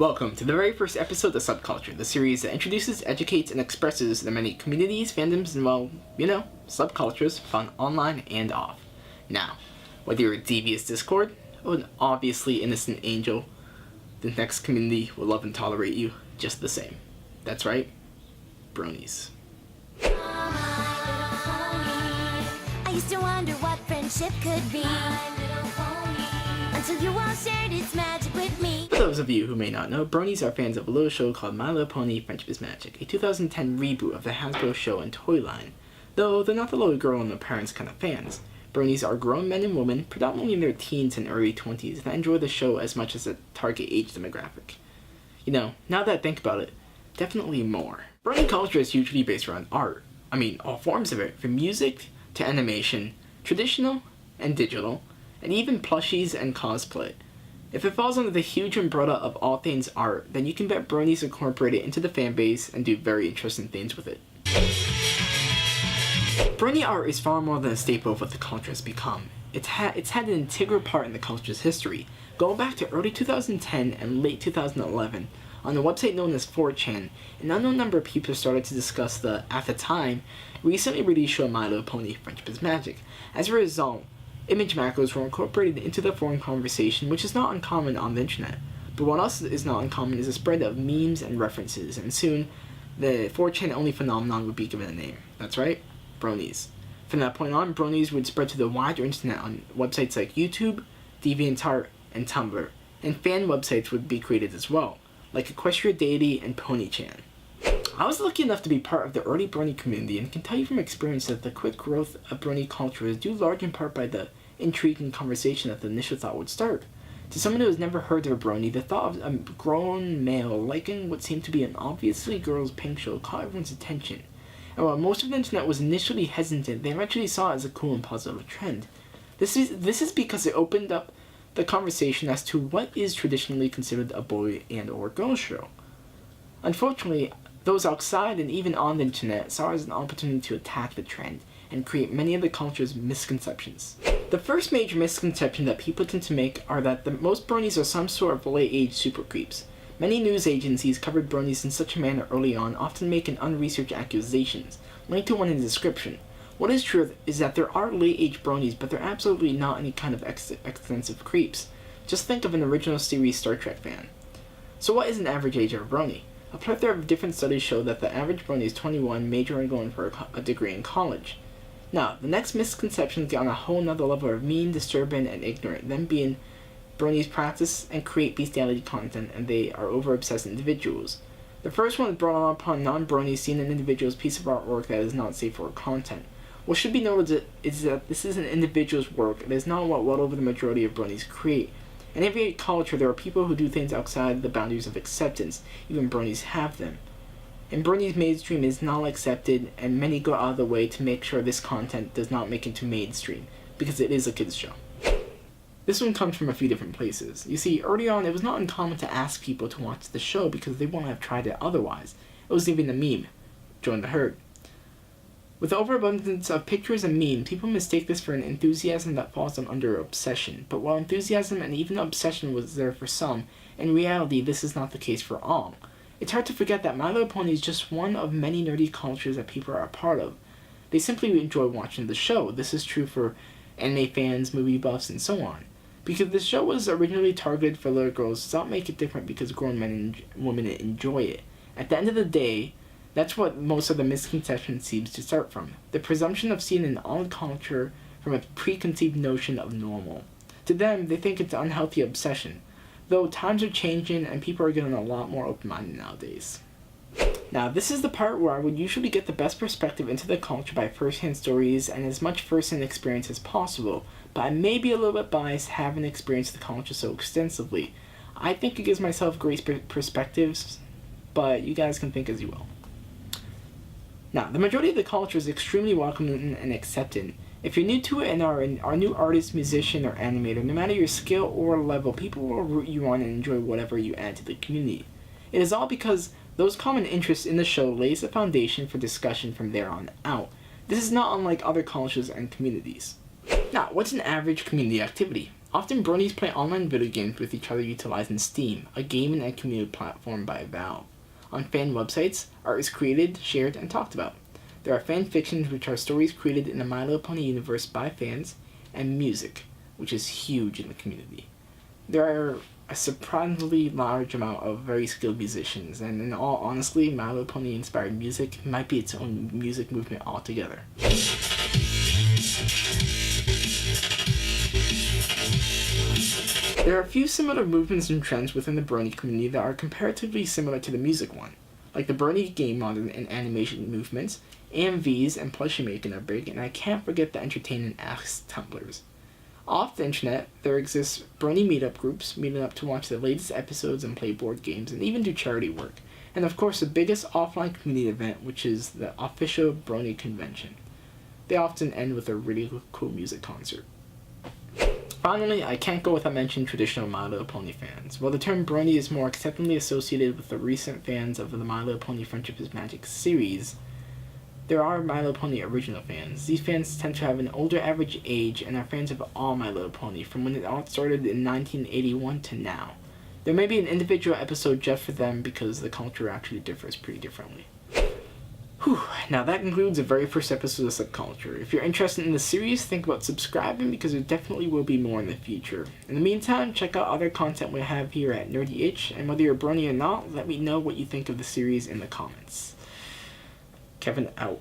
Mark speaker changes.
Speaker 1: Welcome to the very first episode of Subculture, the series that introduces, educates, and expresses the many communities, fandoms, and subcultures found online and off. Now, whether you're a devious Discord or an obviously innocent angel, the next community will love and tolerate you just the same. That's right, Bronies.
Speaker 2: I used to wonder what friendship could be, until you all shared its magic with me.
Speaker 1: For those of you who may not know, Bronies are fans of a little show called My Little Pony: Friendship is Magic, a 2010 reboot of the Hasbro show and toy line. Though they're not the little girl and their parents kind of fans. Bronies are grown men and women, predominantly in their teens and early 20s, that enjoy the show as much as the target age demographic. Now that I think about it, definitely more. Brony culture is usually based around art. All forms of it, from music to animation, traditional and digital, and even plushies and cosplay. If it falls under the huge umbrella of all things art, then you can bet Bronies incorporate it into the fanbase and do very interesting things with it. Brony art is far more than a staple of what the culture has become. It's had an integral part in the culture's history, going back to early 2010 and late 2011. On a website known as 4chan, an unknown number of people started to discuss the, at the time, recently released show My Little Pony: Friendship is Magic. As a result, image macros were incorporated into the forum conversation, which is not uncommon on the internet. But what else is not uncommon is the spread of memes and references, and soon, the 4chan only phenomenon would be given a name. That's right, Bronies. From that point on, Bronies would spread to the wider internet on websites like YouTube, DeviantArt, and Tumblr, and fan websites would be created as well, like Equestria Deity and PonyChan. I was lucky enough to be part of the early Brony community and can tell you from experience that the quick growth of Brony culture is due large in part by the intrigue and conversation that the initial thought would start. To someone who has never heard of a Brony, the thought of a grown male liking what seemed to be an obviously girl's pink show caught everyone's attention. And while most of the internet was initially hesitant, they eventually saw it as a cool and positive trend. This is because it opened up the conversation as to what is traditionally considered a boy and or girl show. Unfortunately, those outside and even on the internet saw it as an opportunity to attack the trend and create many of the culture's misconceptions. The first major misconception that people tend to make are that most Bronies are some sort of late-age super creeps. Many news agencies covered Bronies in such a manner early on, often making unresearched accusations, linked to one in the description. What is true is that there are late-age Bronies, but they're absolutely not any kind of extensive creeps. Just think of an original series Star Trek fan. So what is an average age of a Brony? A plethora of different studies show that the average Brony is 21, majoring and going for a degree in college. Now, the next misconceptions get on a whole nother level of mean, disturbing, and ignorant, them being Bronies practice and create bestiality content, and they are over-obsessed individuals. The first one is brought on upon non-Bronies seeing an individual's piece of artwork that is not safe for content. What should be noted is that this is an individual's work, it is not what well over the majority of Bronies create. In every culture, there are people who do things outside the boundaries of acceptance, even Bronies have them. And Bronies mainstream is not accepted, and many go out of the way to make sure this content does not make it to mainstream, because it is a kids' show. This one comes from a few different places. You see, early on, it was not uncommon to ask people to watch the show because they wouldn't have tried it otherwise. It was even a meme. Join the herd. With the overabundance of pictures and memes, people mistake this for an enthusiasm that falls under obsession. But while enthusiasm and even obsession was there for some, in reality this is not the case for all. It's hard to forget that My Little Pony is just one of many nerdy cultures that people are a part of. They simply enjoy watching the show. This is true for anime fans, movie buffs, and so on. Because the show was originally targeted for little girls, does not make it different because grown men and women enjoy it. At the end of the day, that's what most of the misconception seems to start from. The presumption of seeing an odd culture from a preconceived notion of normal. To them, they think it's an unhealthy obsession. Though times are changing and people are getting a lot more open-minded nowadays. Now, this is the part where I would usually get the best perspective into the culture by first-hand stories and as much first-hand experience as possible, but I may be a little bit biased having experienced the culture so extensively. I think it gives myself great perspectives, but you guys can think as you will. Now, the majority of the culture is extremely welcoming and accepting. If you're new to it and are a new artist, musician, or animator, no matter your skill or level, people will root you on and enjoy whatever you add to the community. It is all because those common interests in the show lays the foundation for discussion from there on out. This is not unlike other cultures and communities. Now, what's an average community activity? Often Bronies play online video games with each other utilizing Steam, a gaming and community platform by Valve. On fan websites, art is created, shared, and talked about. There are fan fictions, which are stories created in the My Little Pony universe by fans, and music, which is huge in the community. There are a surprisingly large amount of very skilled musicians, and in all honesty, My Little Pony inspired music might be its own music movement altogether. There are a few similar movements and trends within the Brony community that are comparatively similar to the music one, like the Brony game model and animation movements, AMVs, and plushie making are big, and I can't forget the entertaining Ask Tumblrs. Off the internet, there exists Brony meetup groups, meeting up to watch the latest episodes and play board games, and even do charity work. And of course, the biggest offline community event, which is the official Brony convention. They often end with a really cool music concert. Finally, I can't go without mentioning traditional My Little Pony fans. While the term Brony is more acceptably associated with the recent fans of the My Little Pony Friendship is Magic series, there are My Little Pony original fans. These fans tend to have an older average age and are fans of all My Little Pony, from when it all started in 1981 to now. There may be an individual episode just for them because the culture actually differs pretty differently. Whew, now that concludes the very first episode of Subculture. If you're interested in the series, think about subscribing because there definitely will be more in the future. In the meantime, check out other content we have here at NerdyItch, and whether you're a Brony or not, let me know what you think of the series in the comments. Kevin out.